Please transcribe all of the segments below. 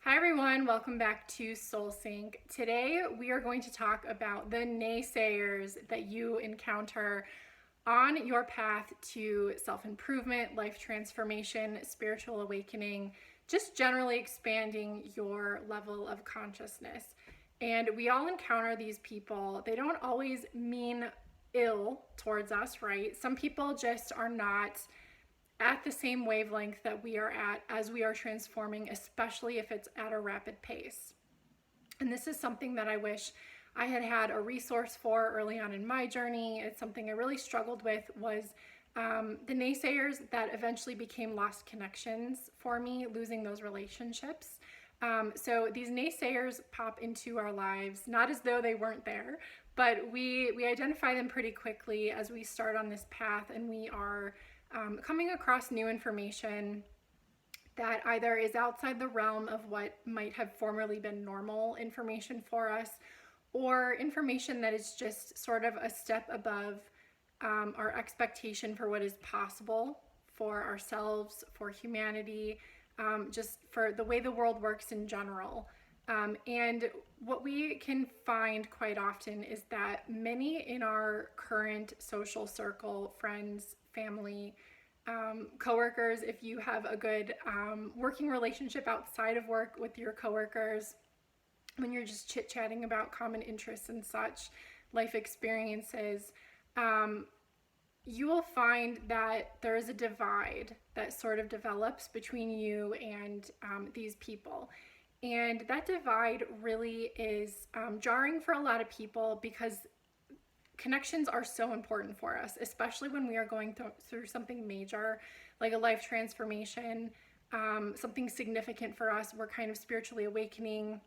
Hi everyone, welcome back to Soul Sync. Today we are going to talk about the naysayers that you encounter on your path to self-improvement, life transformation, spiritual awakening, just generally expanding your level of consciousness. And we all encounter these people. They don't always mean ill towards us, right? Some people just are not at the same wavelength that we are at as we are transforming, especially if it's at a rapid pace. And this is something that I wish I had had a resource for early on in my journey. It's something I really struggled with was the naysayers that eventually became lost connections for me, losing those relationships. So these naysayers pop into our lives, not as though they weren't there, but we identify them pretty quickly as we start on this path and we are coming across new information that either is outside the realm of what might have formerly been normal information for us, or information that is just sort of a step above our expectation for what is possible for ourselves, for humanity, just for the way the world works in general. And what we can find quite often is that many in our current social circle, friends, family, coworkers, if you have a good working relationship outside of work with your coworkers, when you're just chit-chatting about common interests and such, life experiences, you will find that there is a divide that sort of develops between you and these people. And that divide really is jarring for a lot of people because connections are so important for us, especially when we are going through something major, like a life transformation, something significant for us. We're kind of spiritually awakening.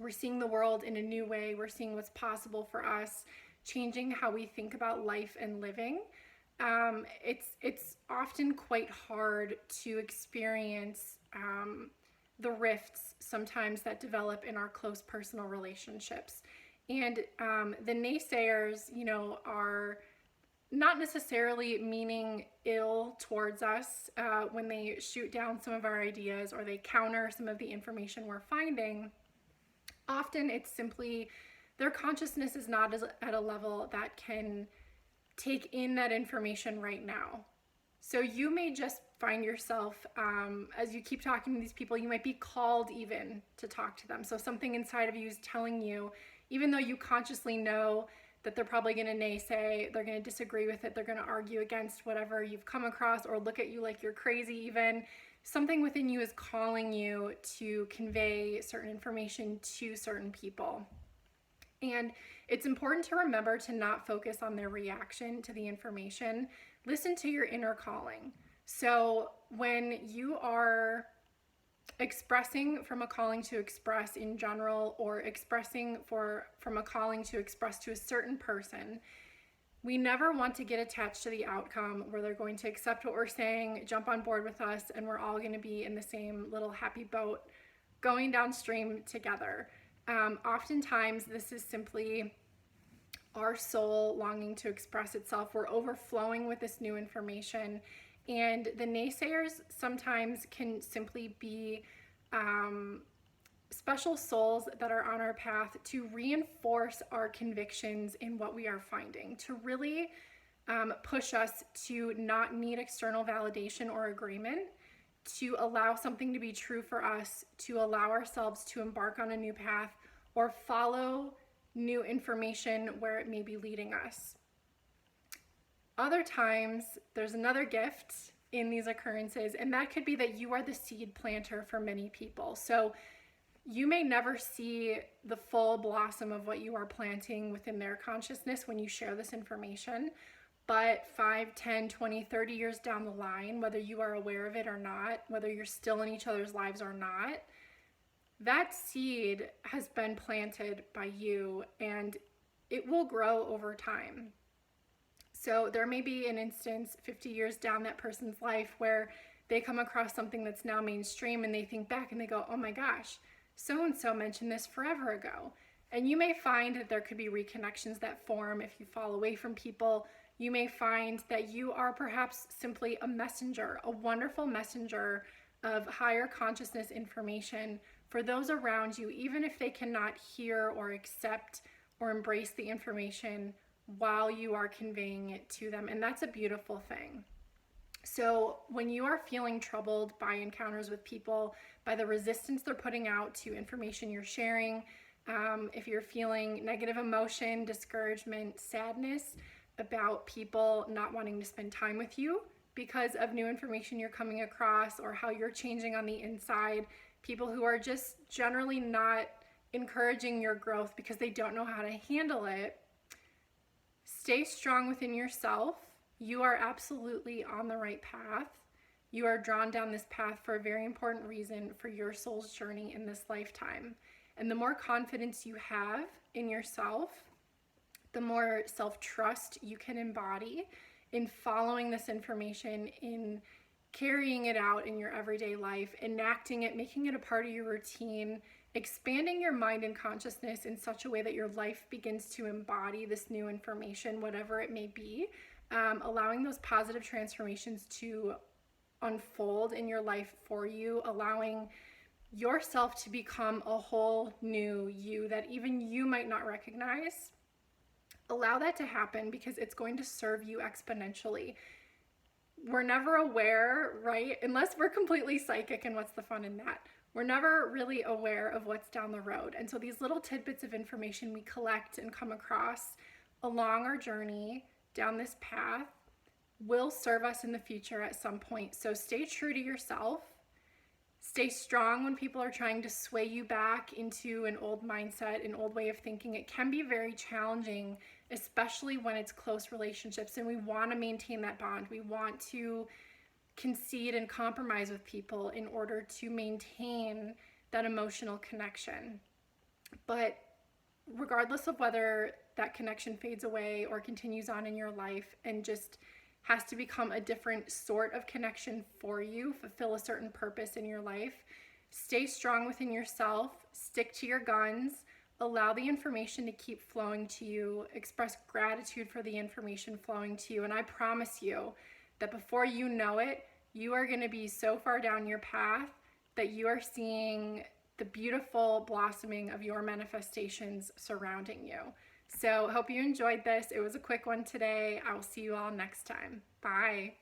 We're seeing the world in a new way. We're seeing what's possible for us, changing how we think about life and living. It's often quite hard to experience the rifts sometimes that develop in our close personal relationships. And the naysayers, are not necessarily meaning ill towards us when they shoot down some of our ideas or they counter some of the information we're finding. Often it's simply their consciousness is not at a level that can take in that information right now. So you may just find yourself, as you keep talking to these people, you might be called even to talk to them. So something inside of you is telling you, even though you consciously know that they're probably going to naysay, they're going to disagree with it, they're going to argue against whatever you've come across or look at you like you're crazy even, something within you is calling you to convey certain information to certain people. And it's important to remember to not focus on their reaction to the information. Listen to your inner calling. So when you are expressing from a calling to express in general, or expressing from a calling to express to a certain person, we never want to get attached to the outcome where they're going to accept what we're saying, jump on board with us, and we're all going to be in the same little happy boat going downstream together. Oftentimes this is simply our soul longing to express itself. We're overflowing with this new information, and the naysayers sometimes can simply be special souls that are on our path to reinforce our convictions in what we are finding, to really push us to not need external validation or agreement, to allow something to be true for us, to allow ourselves to embark on a new path or follow new information where it may be leading us. Other times, there's another gift in these occurrences, and that could be that you are the seed planter for many people. So you may never see the full blossom of what you are planting within their consciousness when you share this information, but 5, 10, 20, 30 years down the line, whether you are aware of it or not, whether you're still in each other's lives or not, that seed has been planted by you and it will grow over time. So there may be an instance 50 years down that person's life where they come across something that's now mainstream and they think back and they go, oh my gosh, so-and-so mentioned this forever ago. And you may find that there could be reconnections that form if you fall away from people. You may find that you are perhaps simply a messenger, a wonderful messenger of higher consciousness information for those around you, even if they cannot hear or accept or embrace the information while you are conveying it to them. And that's a beautiful thing. So when you are feeling troubled by encounters with people, by the resistance they're putting out to information you're sharing, if you're feeling negative emotion, discouragement, sadness about people not wanting to spend time with you because of new information you're coming across or how you're changing on the inside, people who are just generally not encouraging your growth because they don't know how to handle it, stay strong within yourself. You are absolutely on the right path. You are drawn down this path for a very important reason for your soul's journey in this lifetime. And the more confidence you have in yourself, the more self-trust you can embody in following this information, in carrying it out in your everyday life, enacting it, making it a part of your routine, expanding your mind and consciousness in such a way that your life begins to embody this new information, whatever it may be. Allowing those positive transformations to unfold in your life for you, allowing yourself to become a whole new you that even you might not recognize. Allow that to happen because it's going to serve you exponentially. We're never aware, right? Unless we're completely psychic, and what's the fun in that? We're never really aware of what's down the road. And so these little tidbits of information we collect and come across along our journey down this path will serve us in the future at some point. So stay true to yourself. Stay strong when people are trying to sway you back into an old mindset, an old way of thinking. It can be very challenging, especially when it's close relationships and we want to maintain that bond. We want to concede and compromise with people in order to maintain that emotional connection. But regardless of whether that connection fades away or continues on in your life and just has to become a different sort of connection for you, fulfill a certain purpose in your life, stay strong within yourself, stick to your guns, allow the information to keep flowing to you, express gratitude for the information flowing to you, and I promise you that before you know it, you are going to be so far down your path that you are seeing the beautiful blossoming of your manifestations surrounding you. So hope you enjoyed this. It was a quick one today. I will see you all next time. Bye.